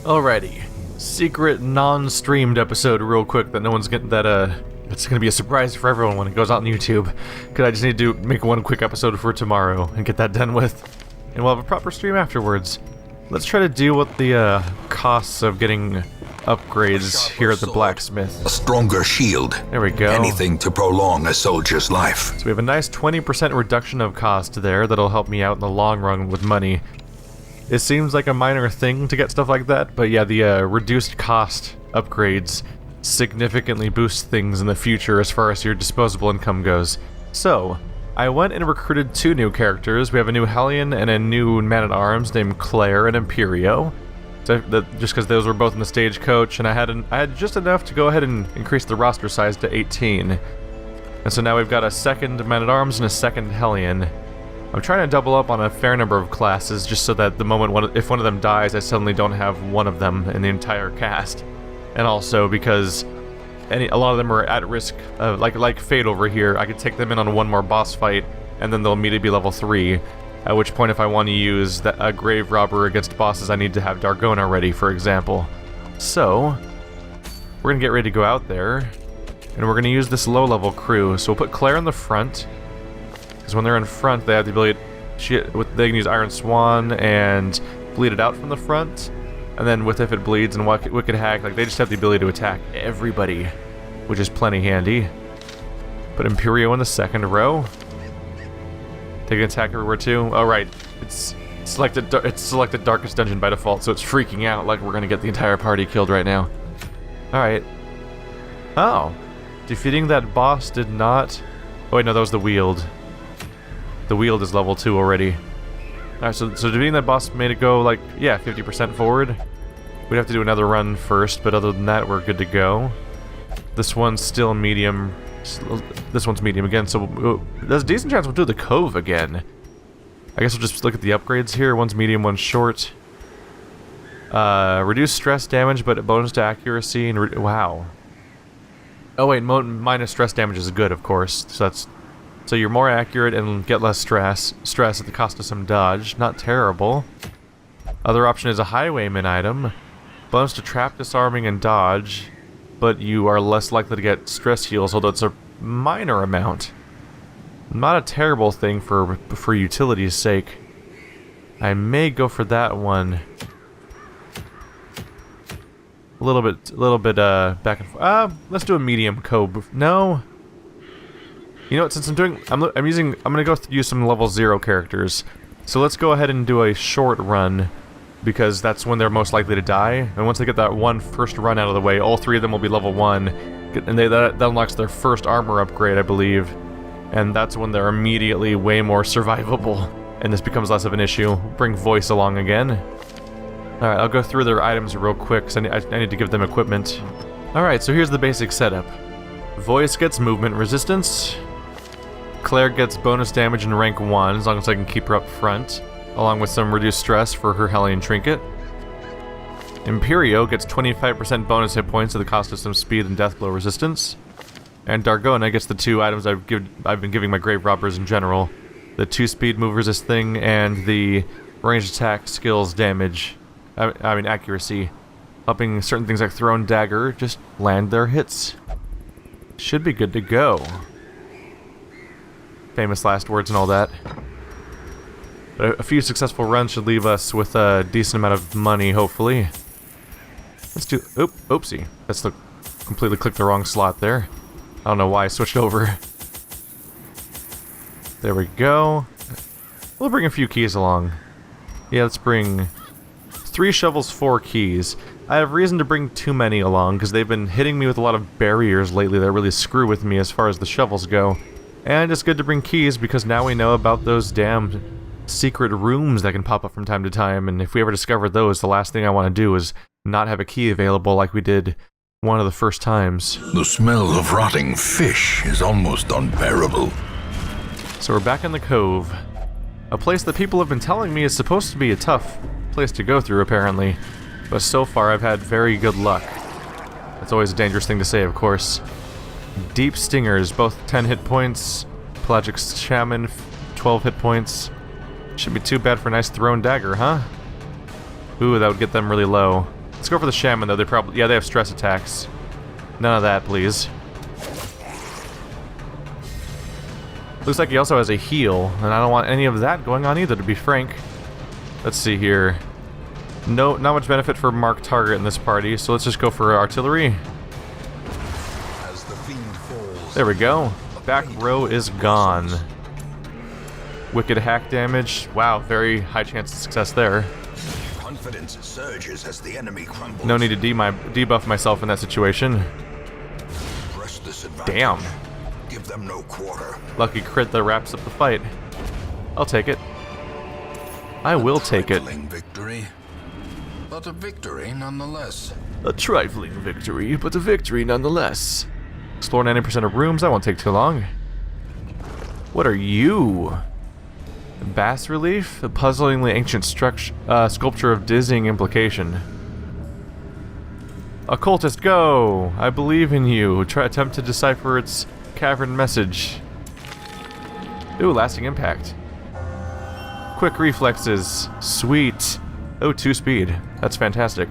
Alrighty. Secret non-streamed episode real quick that no one's getting it's gonna be a surprise for everyone when it goes out on YouTube. Cause I just need to make one quick episode for tomorrow and get that done with. And we'll have a proper stream afterwards. Let's try to deal with the costs of getting upgrades here at the blacksmith. A stronger shield. There we go. Anything to prolong a soldier's life. So we have a nice 20% reduction of cost there that'll help me out in the long run with money. It seems like a minor thing to get stuff like that, but yeah, the reduced cost upgrades significantly boost things in the future as far as your disposable income goes. So, I went and recruited 2 new characters. We have a new Hellion and a new man-at-arms named Claire and Imperio. So just because those were both in the stagecoach, and I had just enough to go ahead and increase the roster size to 18. And so now we've got a second man-at-arms and a second Hellion. I'm trying to double up on a fair number of classes, just so that the moment if one of them dies, I suddenly don't have one of them in the entire cast. And also because a lot of them are at risk, like Fate over here. I could take them in on one more boss fight, and then they'll immediately be level 3. At which point, if I want to use a grave robber against bosses, I need to have Dargona ready, for example. So, we're gonna get ready to go out there, and we're gonna use this low-level crew. So we'll put Claire in the front. Because when they're in front, they have the ability they can use Iron Swan and bleed it out from the front. And then with If It Bleeds and Wicked Hag, like, they just have the ability to attack everybody, which is plenty handy. Put Imperio in the second row. They can attack everywhere too. Oh right, it's selected Darkest Dungeon by default, so it's freaking out like we're gonna get the entire party killed right now. Alright. Oh. Defeating that boss did not... Oh wait, no, that was the Wield. The Wield is level 2 already. Alright, so defeating that boss made it go, like, yeah, 50% forward. We'd have to do another run first, but other than that, we're good to go. This one's still medium. This one's medium again, so there's a decent chance we'll do the cove again. I guess we'll just look at the upgrades here. One's medium, one's short. Reduce stress damage, but bonus to accuracy and wow. Oh wait, minus stress damage is good, of course. So you're more accurate and get less stress at the cost of some dodge. Not terrible. Other option is a highwayman item. Bonus to trap, disarming, and dodge, but you are less likely to get stress heals, although it's a minor amount. Not a terrible thing for utility's sake. I may go for that one. A little bit back and forth. Let's do a medium cove. No. You know what? Since I'm gonna use some level 0 characters. So let's go ahead and do a short run, because that's when they're most likely to die. And once they get that first run out of the way, all 3 of them will be level 1, and that unlocks their first armor upgrade, I believe. And that's when they're immediately way more survivable, and this becomes less of an issue. Bring Voice along again. Alright, I'll go through their items real quick, because I need to give them equipment. Alright, so here's the basic setup. Voice gets movement resistance. Claire gets bonus damage in rank 1, as long as I can keep her up front, along with some reduced stress for her Hellion Trinket. Imperio gets 25% bonus hit points at the cost of some speed and deathblow resistance. And Dargona gets the 2 items I've been giving my grave robbers in general. The 2 speed move resist thing and the ranged attack skills damage. I mean accuracy. Helping certain things like throw and dagger just land their hits. Should be good to go. Famous last words and all that. But a few successful runs should leave us with a decent amount of money, hopefully. Let's do... Oopsie. That's completely clicked the wrong slot there. I don't know why I switched over. There we go. We'll bring a few keys along. Yeah, let's bring 3 shovels, 4 keys. I have reason to bring too many along, because they've been hitting me with a lot of barriers lately that really screw with me as far as the shovels go. And it's good to bring keys, because now we know about those damned secret rooms that can pop up from time to time, and if we ever discover those, the last thing I want to do is not have a key available like we did one of the first times. The smell of rotting fish is almost unbearable. So we're back in the cove. A place that people have been telling me is supposed to be a tough place to go through, apparently. But so far I've had very good luck. That's always a dangerous thing to say, of course. Deep Stingers, both 10 hit points. Pelagic Shaman, 12 hit points. Shouldn't be too bad for a nice thrown dagger, huh? Ooh, that would get them really low. Let's go for the shaman, though. They probably... Yeah, they have stress attacks. None of that, please. Looks like he also has a heal, and I don't want any of that going on either, to be frank. Let's see here. No, not much benefit for marked target in this party, so let's just go for artillery. As the fiend falls, There we go. Back row is gone. Wicked hack damage. Wow, very high chance of success there. confidence surges as the enemy crumbles. No need to debuff myself in that situation. Press this advantage. Damn. Give them no quarter. Lucky crit that wraps up the fight. I'll take it. I will take it. Trifling victory, but a victory nonetheless. A trifling victory, but a victory nonetheless. Explore 90% of rooms, that won't take too long. What are you? Bas relief? A puzzlingly ancient sculpture of dizzying implication. Occultist, go! I believe in you. Attempt to decipher its cavern message. Ooh, lasting impact. Quick reflexes. Sweet. Oh, 2 speed. That's fantastic.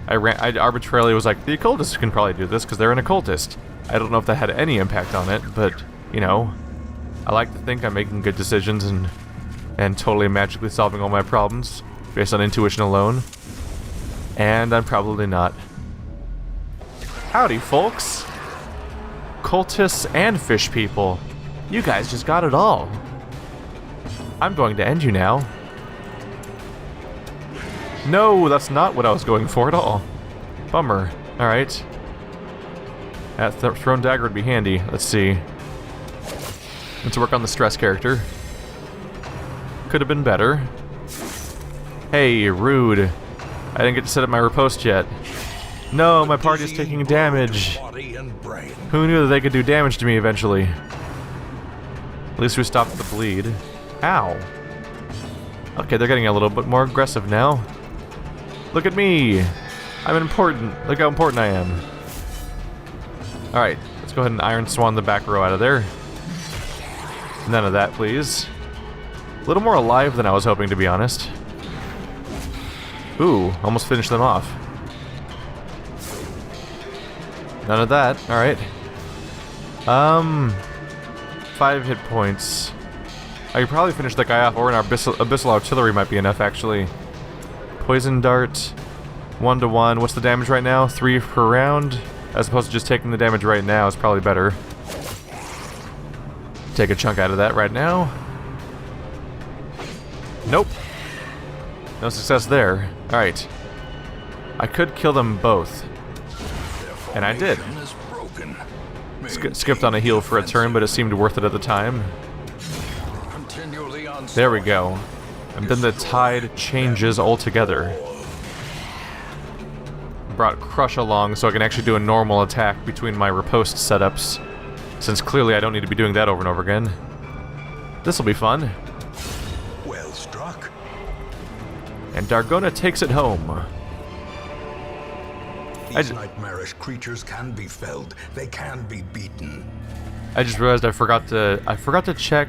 I arbitrarily was like, the occultist can probably do this because they're an occultist. I don't know if that had any impact on it, but, you know, I like to think I'm making good decisions and totally magically solving all my problems based on intuition alone. And I'm probably not. Howdy, folks. Cultists and fish people. You guys just got it all. I'm going to end you now. No, that's not what I was going for at all. Bummer. Alright. That thrown dagger would be handy. Let's see. Let's work on the stress character. Could have been better. Hey, rude. I didn't get to set up my riposte yet. No, my party's taking damage. Who knew that they could do damage to me eventually? At least we stopped the bleed. Ow. Okay, they're getting a little bit more aggressive now. Look at me! I'm important. Look how important I am. Alright, let's go ahead and Iron Swan the back row out of there. None of that, please. A little more alive than I was hoping, to be honest. Ooh, almost finished them off. None of that. Alright. 5 hit points. I could probably finish that guy off, or an Abyssal Artillery might be enough, actually. Poison Dart. 1-to-1. What's the damage right now? 3 per round? As opposed to just taking the damage right now is probably better. Take a chunk out of that right now. Nope. No success there. Alright. I could kill them both. And I did. Skipped on a heal for a turn, but it seemed worth it at the time. There we go. And then the tide changes altogether. Brought Crush along so I can actually do a normal attack between my riposte setups, since clearly I don't need to be doing that over and over again. This'll be fun. Well struck. And Dargona takes it home. These nightmarish creatures can be felled. They can be beaten. I just realized I forgot to check.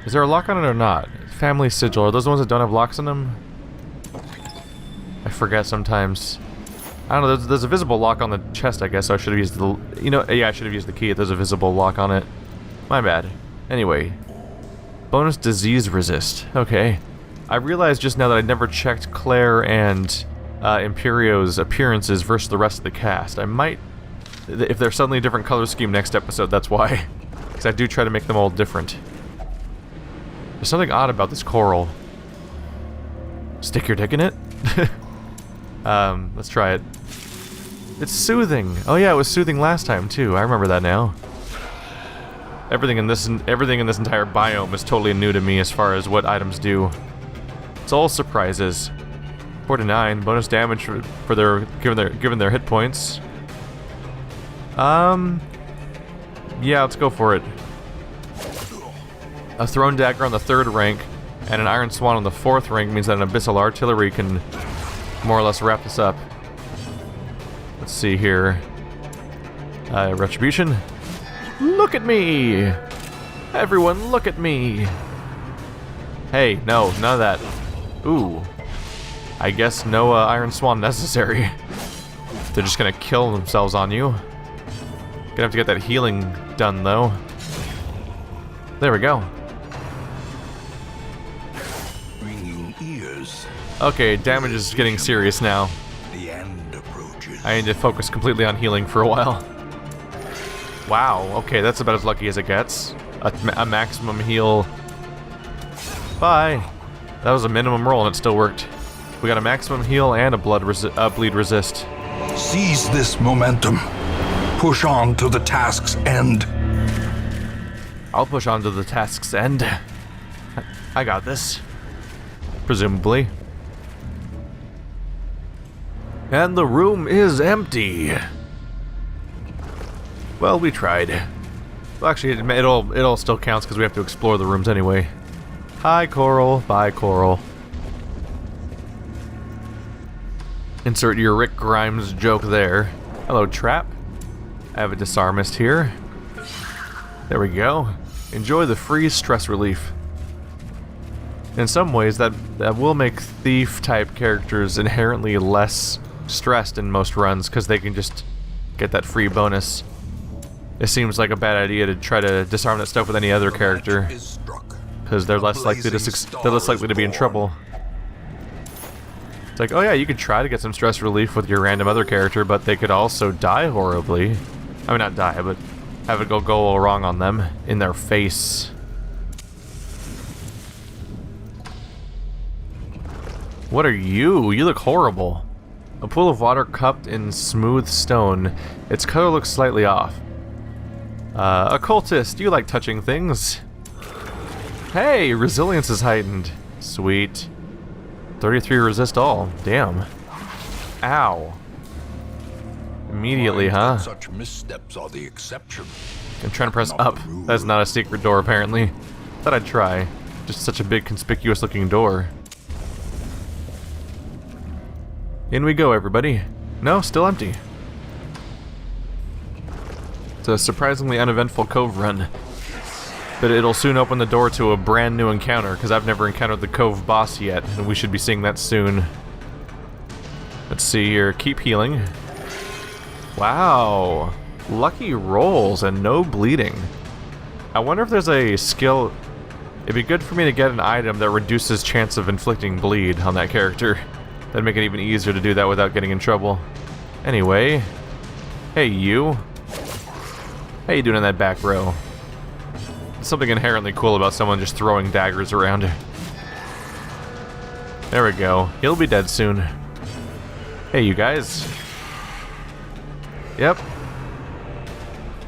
Is there a lock on it or not? Family Sigil. Are those the ones that don't have locks on them? I forget sometimes. I don't know. There's a visible lock on the chest, I guess, so I should have used the... You know, yeah, I should have used the key if there's a visible lock on it. My bad. Anyway. Bonus disease resist. Okay. I realized just now that I never checked Claire and Imperio's appearances versus the rest of the cast. I might... If they're suddenly a different color scheme next episode, that's why. Because I do try to make them all different. There's something odd about this coral. Stick your dick in it? Let's try it. It's soothing. Oh yeah, it was soothing last time too. I remember that now. Everything in this entire biome is totally new to me as far as what items do. It's all surprises. 49 bonus damage for their given their hit points. Yeah, let's go for it. A thrown dagger on the 3rd rank and an Iron Swan on the 4th rank means that an Abyssal Artillery can more or less wrap this up. Let's see here. Retribution. Look at me! Everyone, look at me! Hey, no, none of that. Ooh. I guess no Iron Swan necessary. They're just gonna kill themselves on you. Gonna have to get that healing done though. There we go. Ringing ears. Okay, damage is getting serious now. The end approaches. I need to focus completely on healing for a while. Wow, okay, that's about as lucky as it gets. A maximum heal. Bye. That was a minimum roll and it still worked. We got a maximum heal and a bleed resist. Seize this momentum. Push on to the task's end. I'll push on to the task's end. I got this. Presumably. And the room is empty. Well, we tried. Well, actually, it all still counts because we have to explore the rooms anyway. Hi, Coral. Bye, Coral. Insert your Rick Grimes joke there. Hello, Trap. I have a disarmist here. There we go. Enjoy the free stress relief. In some ways, that will make thief-type characters inherently less stressed in most runs, because they can just get that free bonus. It seems like a bad idea to try to disarm that stuff with any other character, because they're less likely to be in trouble. It's like, oh yeah, you could try to get some stress relief with your random other character, but they could also die horribly. I mean, not die, but have it go all wrong on them, in their face. What are you? You look horrible. A pool of water cupped in smooth stone. Its color looks slightly off. Occultist, you like touching things. Hey, resilience is heightened. Sweet. 33 resist all. Damn. Ow. Immediately, huh? Such missteps are the exception. I'm trying to press up. That's not a secret door, apparently. Thought I'd try. Just such a big, conspicuous-looking door. In we go, everybody. No, still empty. It's a surprisingly uneventful cove run. But it'll soon open the door to a brand new encounter, because I've never encountered the cove boss yet, and we should be seeing that soon. Let's see here. Keep healing. Wow. Lucky rolls and no bleeding. I wonder if there's a skill... It'd be good for me to get an item that reduces chance of inflicting bleed on that character. That'd make it even easier to do that without getting in trouble. Anyway. Hey, you. How you doing in that back row? There's something inherently cool about someone just throwing daggers around. There we go. He'll be dead soon. Hey, you guys. Yep.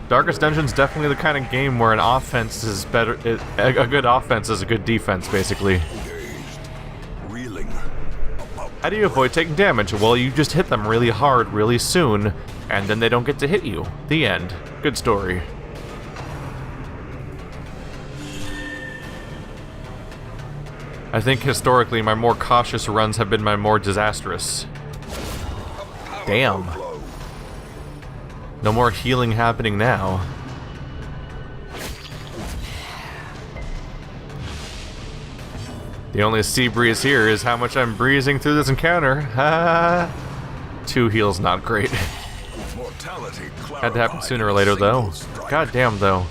Darkest Dungeon's definitely the kind of game where an offense is better. A good offense is a good defense, basically. How do you avoid taking damage? Well, you just hit them really hard, really soon, and then they don't get to hit you. The end. Good story. I think historically my more cautious runs have been my more disastrous. Damn. No more healing happening now. The only sea breeze here is how much I'm breezing through this encounter. Ha! 2 heals, not great. Had to happen sooner or later, though. God damn, though.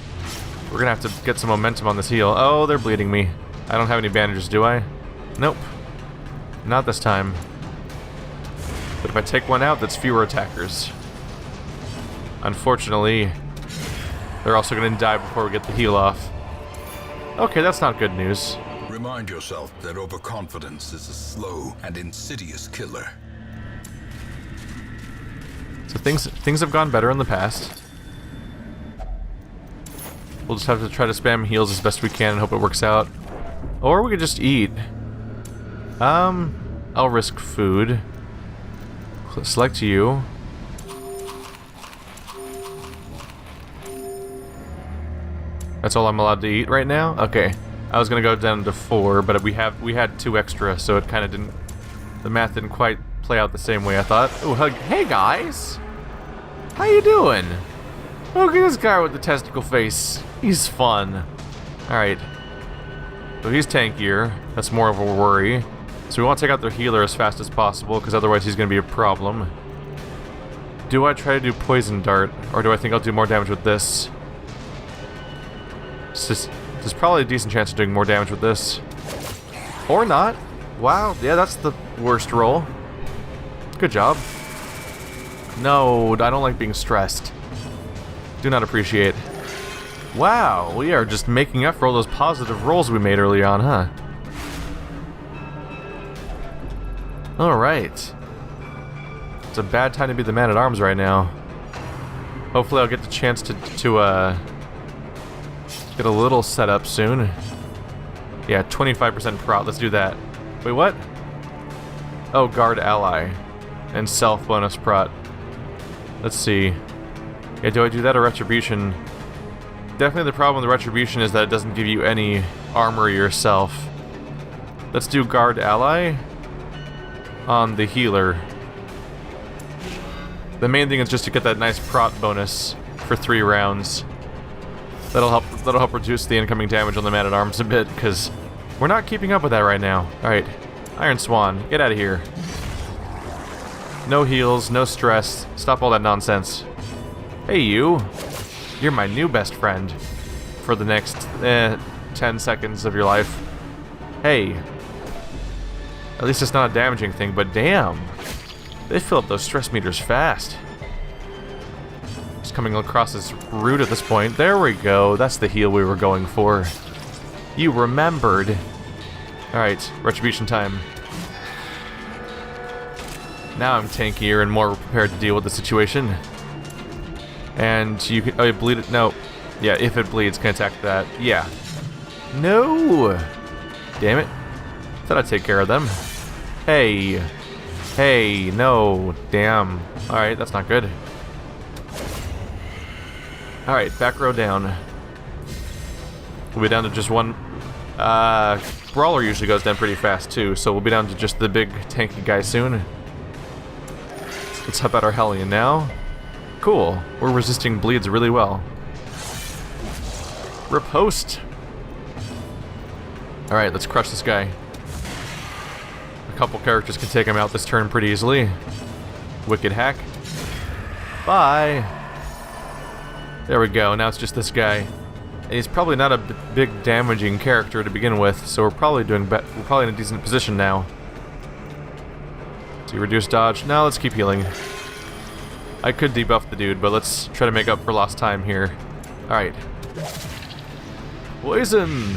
We're gonna have to get some momentum on this heal. Oh, they're bleeding me. I don't have any bandages, do I? Nope. Not this time. But if I take one out, that's fewer attackers. Unfortunately, they're also gonna die before we get the heal off. Okay, that's not good news. Remind yourself that overconfidence is a slow and insidious killer. So things have gone better in the past. We'll just have to try to spam heals as best we can and hope it works out. Or we could just eat. I'll risk food. Select you. That's all I'm allowed to eat right now? Okay. I was gonna go down to 4, but we had 2 extra, so it kind of didn't... The math didn't quite play out the same way I thought. Oh, hey guys! How you doing? Look at this guy with the testicle face. He's fun. Alright. So he's tankier. That's more of a worry. So we want to take out their healer as fast as possible, because otherwise he's going to be a problem. Do I try to do poison dart, or do I think I'll do more damage with this? There's probably a decent chance of doing more damage with this. Or not. Wow, yeah, that's the worst roll. Good job. No, I don't like being stressed. Do not appreciate. Wow, we are just making up for all those positive rolls we made early on, huh? Alright. It's a bad time to be the man-at-arms right now. Hopefully I'll get the chance to get a little set up soon. Yeah, 25% prot, let's do that. Wait, what? Oh, guard ally. And self bonus prot. Let's see. Yeah, do I do that or retribution? Definitely the problem with the retribution is that it doesn't give you any armor yourself. Let's do guard ally on the healer. The main thing is just to get that nice prot bonus for 3 rounds. That'll help reduce the incoming damage on the man-at-arms a bit, because we're not keeping up with that right now. Alright, Iron Swan, get out of here. No heals, no stress, stop all that nonsense. Hey you, you're my new best friend for the next 10 seconds of your life. Hey, at least it's not a damaging thing, but damn, they fill up those stress meters fast. Just coming across this route at this point. There we go, that's the heal we were going for. You remembered. Alright, retribution time. Now I'm tankier and more prepared to deal with the situation. And you can... oh, you bleed it? No. Yeah, if it bleeds, can attack that. Yeah. No! Damn it. Thought I'd take care of them. Hey. Hey, no. Damn. Alright, that's not good. Alright, back row down. We'll be down to just one... Brawler usually goes down pretty fast too, so we'll be down to just the big tanky guy soon. Let's help out our Hellion now. Cool. We're resisting bleeds really well. Riposte! Alright, let's crush this guy. A couple characters can take him out this turn pretty easily. Wicked hack. Bye! There we go, now it's just this guy. And he's probably not a big damaging character to begin with, so we're probably doing we're probably in a decent position now. So reduce dodge. Now let's keep healing. I could debuff the dude, but let's try to make up for lost time here. Alright. Poison!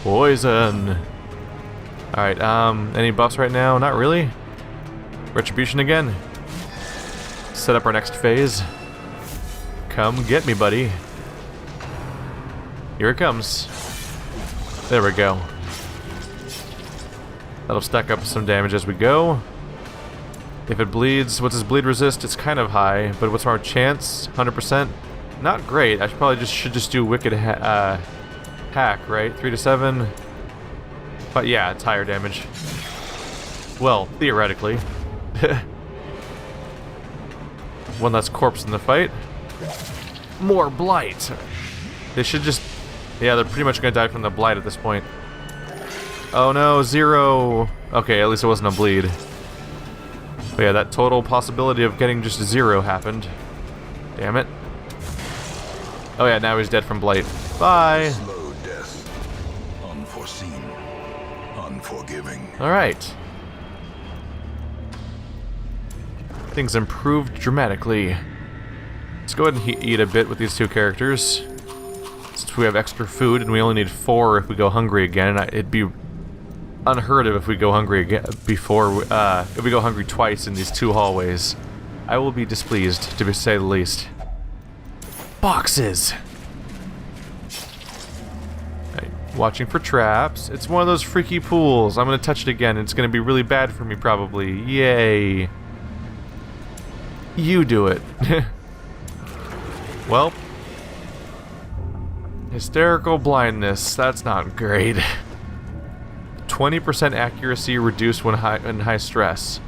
Poison! Alright, any buffs right now? Not really. Retribution again. Set up our next phase. Come get me, buddy. Here it comes. There we go. That'll stack up some damage as we go. If it bleeds, what's his bleed resist? It's kind of high, but what's our chance? 100%? Not great. I should just do wicked hack, right? 3 to 7. But yeah, it's higher damage. Well, theoretically. One less corpse in the fight. More blight. They should just... yeah, they're pretty much gonna die from the blight at this point. Oh no, 0. Okay, at least it wasn't a bleed. But yeah, that total possibility of getting just 0 happened. Damn it. Oh yeah, now he's dead from blight. Bye! Slow death. Unforeseen. Unforgiving. Alright. Things improved dramatically. Let's go ahead and eat a bit with these two characters. Since we have extra food and we only need 4 if we go hungry again, and it'd be unheard of if we go hungry again if we go hungry twice in these 2 hallways. I will be displeased, to say the least. Boxes! Right, watching for traps. It's one of those freaky pools. I'm gonna touch it again. It's gonna be really bad for me, probably. Yay. You do it. Well. Hysterical blindness. That's not great. 20% accuracy reduced when in high stress.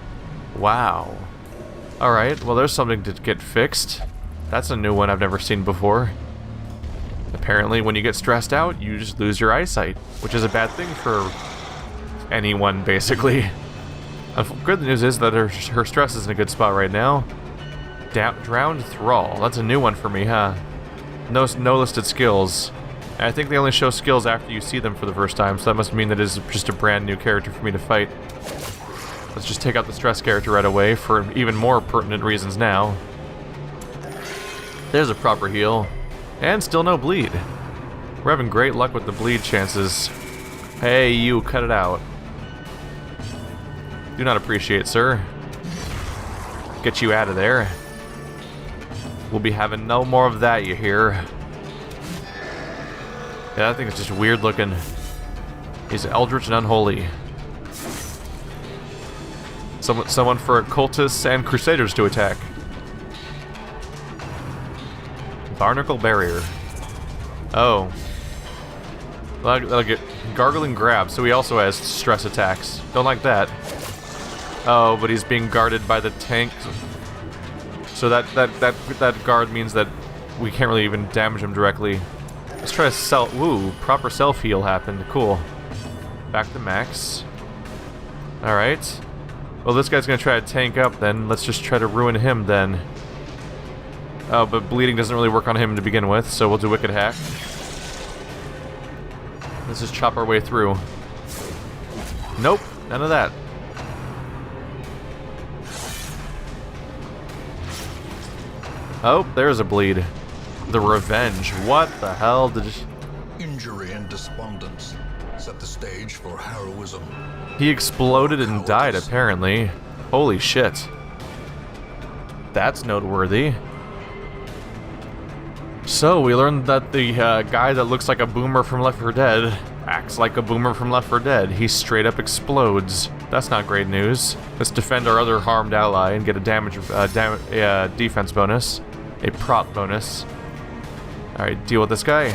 Wow. Alright, well there's something to get fixed. That's a new one I've never seen before. Apparently when you get stressed out, you just lose your eyesight, which is a bad thing for anyone, basically. Good news is that her stress is in a good spot right now. Drowned Thrall. That's a new one for me, huh? No listed skills. And I think they only show skills after you see them for the first time, so that must mean that it is just a brand new character for me to fight. Let's just take out the stress character right away for even more pertinent reasons now. There's a proper heal. And still no bleed. We're having great luck with the bleed chances. Hey, you, cut it out. Do not appreciate, sir. Get you out of there. We'll be having no more of that, you hear? Yeah, that thing is just weird looking. He's eldritch and unholy. Someone for cultists and crusaders to attack. Barnacle barrier. Oh. That'll get gargling grab, so he also has stress attacks. Don't like that. Oh, but he's being guarded by the tank. So that guard means that we can't really even damage him directly. Let's try to ooh, proper self-heal happened. Cool. Back to max. Alright. Well, this guy's gonna try to tank up then. Let's just try to ruin him then. Oh, but bleeding doesn't really work on him to begin with, so we'll do Wicked Hack. Let's just chop our way through. Nope, none of that. Oh, there's a bleed. The revenge. What the hell did... Injury and despondence set the stage for heroism. He exploded and died, apparently. Holy shit. That's noteworthy. So, we learned that the guy that looks like a boomer from Left 4 Dead acts like a boomer from Left 4 Dead. He straight up explodes. That's not great news. Let's defend our other harmed ally and get a defense bonus. A prot bonus. Alright, deal with this guy.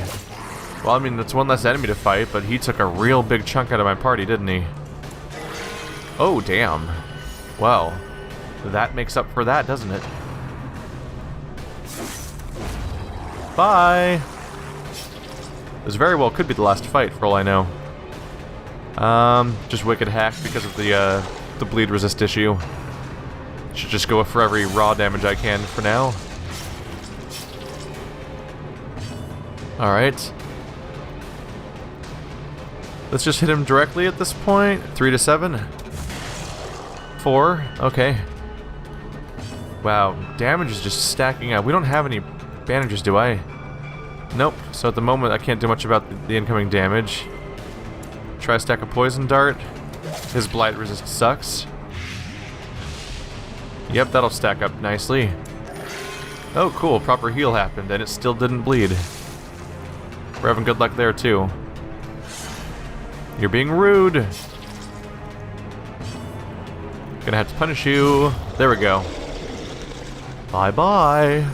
Well, I mean, it's one less enemy to fight, but he took a real big chunk out of my party, didn't he? Oh, damn. Well, that makes up for that, doesn't it? Bye! This very well could be the last fight, for all I know. Just Wicked Hack because of the bleed resist issue. Should just go for every raw damage I can for now. Alright. Let's just hit him directly at this point. 3 to 7. 4. Okay. Wow, damage is just stacking up. We don't have any bandages, do I? Nope. So at the moment, I can't do much about the incoming damage. Try a stack of poison dart. His blight resist sucks. Yep, that'll stack up nicely. Oh, cool. Proper heal happened, and it still didn't bleed. We're having good luck there, too. You're being rude. Gonna have to punish you. There we go. Bye-bye.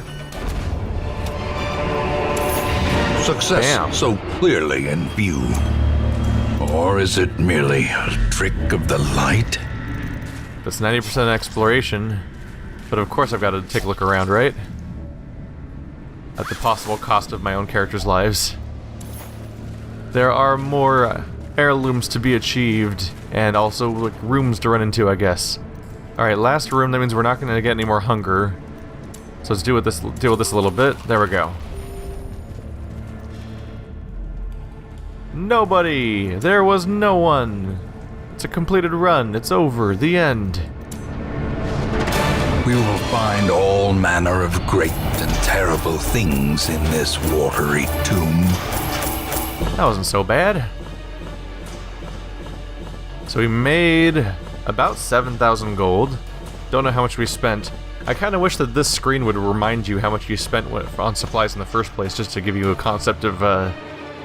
Success Damn. so clearly in view. Or is it merely a trick of the light? That's 90% exploration. But of course I've got to take a look around, right? At the possible cost of my own characters' lives. There are more heirlooms to be achieved, and also like rooms to run into, I guess. Alright, last room, that means we're not going to get any more hunger. So let's deal with this a little bit. There we go. Nobody! There was no one! It's a completed run. It's over. The end. We will find all manner of great and terrible things in this watery tomb. That wasn't so bad. So we made about 7,000 gold. Don't know how much we spent. I kind of wish that this screen would remind you how much you spent on supplies in the first place, just to give you a concept of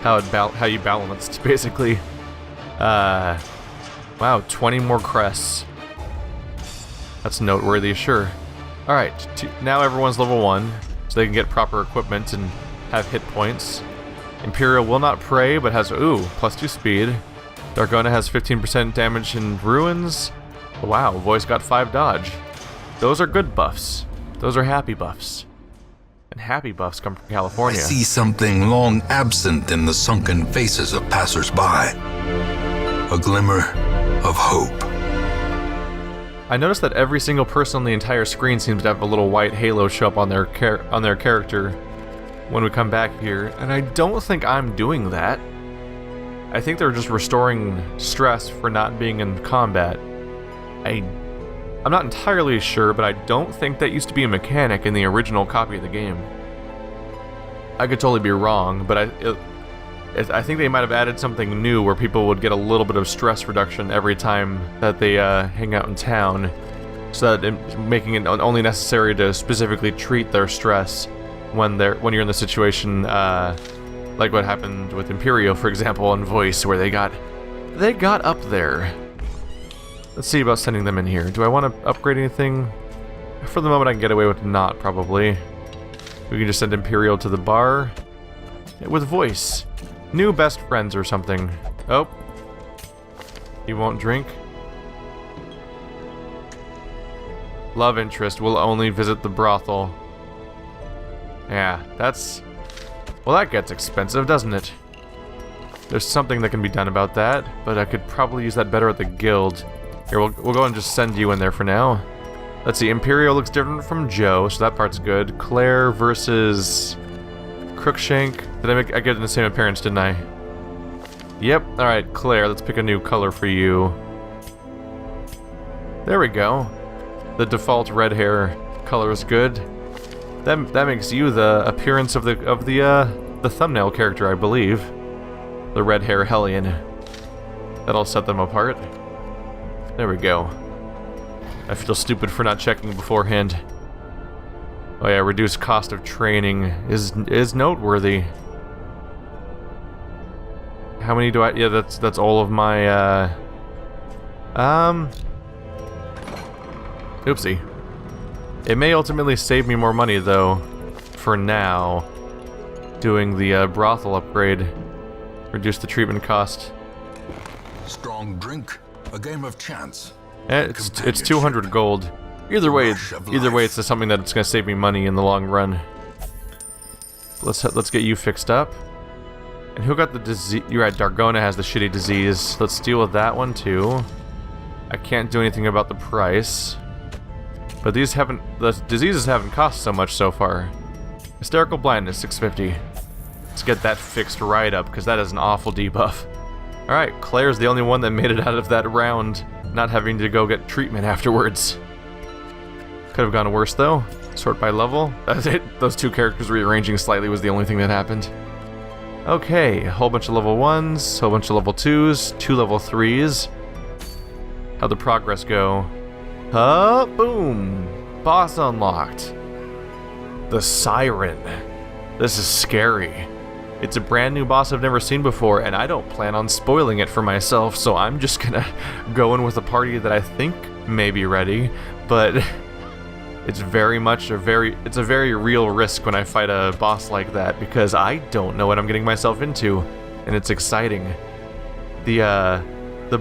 how you balanced, basically. Wow, 20 more crests. That's noteworthy, sure. Alright, now everyone's level 1, so they can get proper equipment and have hit points. Imperial will not pray, but has, ooh, +2 speed. Dargona has 15% damage in ruins. Wow, Voice got 5 dodge. Those are good buffs. Those are happy buffs. And happy buffs come from California. I see something long absent in the sunken faces of passers-by. A glimmer of hope. I noticed that every single person on the entire screen seems to have a little white halo show up on their character when we come back here, and I don't think I'm doing that. I think they're just restoring stress for not being in combat. I'm not entirely sure, but I don't think that used to be a mechanic in the original copy of the game. I could totally be wrong, but I think they might have added something new where people would get a little bit of stress reduction every time that they hang out in town, so that making it only necessary to specifically treat their stress when you're in the situation, like what happened with Imperial, for example, on Voice, where they got up there. Let's see about sending them in here. Do I want to upgrade anything? For the moment, I can get away with not, probably. We can just send Imperial to the bar with Voice. New best friends or something. Oh. He won't drink. Love interest will only visit the brothel. Yeah, well, that gets expensive, doesn't it? There's something that can be done about that, but I could probably use that better at the guild. Here, we'll go and just send you in there for now. Let's see, Imperial looks different from Joe, so that part's good. Claire versus Crookshank. I get in the same appearance, didn't I? Yep, alright, Claire, let's pick a new color for you. There we go. The default red hair color is good. That makes you the appearance of the thumbnail character, I believe. The red hair hellion. That'll set them apart. There we go. I feel stupid for not checking beforehand. Oh yeah, reduced cost of training is noteworthy. How many do I? Yeah, that's all of my. Oopsie. It may ultimately save me more money though. For now, doing the brothel upgrade, reduce the treatment cost. Strong drink, a game of chance. It's 200 gold. Either way, it's something that's gonna save me money in the long run. Let's get you fixed up. And who got the disease? You're right, Dargona has the shitty disease. Let's deal with that one too. I can't do anything about the price. But the diseases haven't cost so much so far. Hysterical blindness, 650. Let's get that fixed right up, because that is an awful debuff. Alright, Claire's the only one that made it out of that round, not having to go get treatment afterwards. Could have gone worse though. Sort by level. That's it. Those two characters rearranging slightly was the only thing that happened. Okay, a whole bunch of level 1s, a whole bunch of level 2s, 2 level 3s. How'd the progress go? Boom! Boss unlocked. The Siren. This is scary. It's a brand new boss I've never seen before, and I don't plan on spoiling it for myself, so I'm just gonna go in with a party that I think may be ready, but it's very a very real risk when I fight a boss like that, because I don't know what I'm getting myself into, and it's exciting. The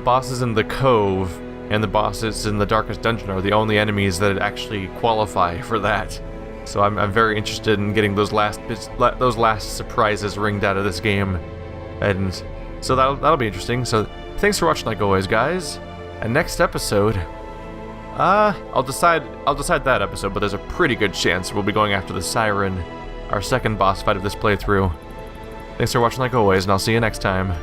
bosses in the Cove and the bosses in the Darkest Dungeon are the only enemies that actually qualify for that. So I'm very interested in getting those last surprises ringed out of this game, and so that'll be interesting. So thanks for watching, like always, guys. And next episode, I'll decide that episode, but there's a pretty good chance we'll be going after the Siren, our second boss fight of this playthrough. Thanks for watching, like always, and I'll see you next time.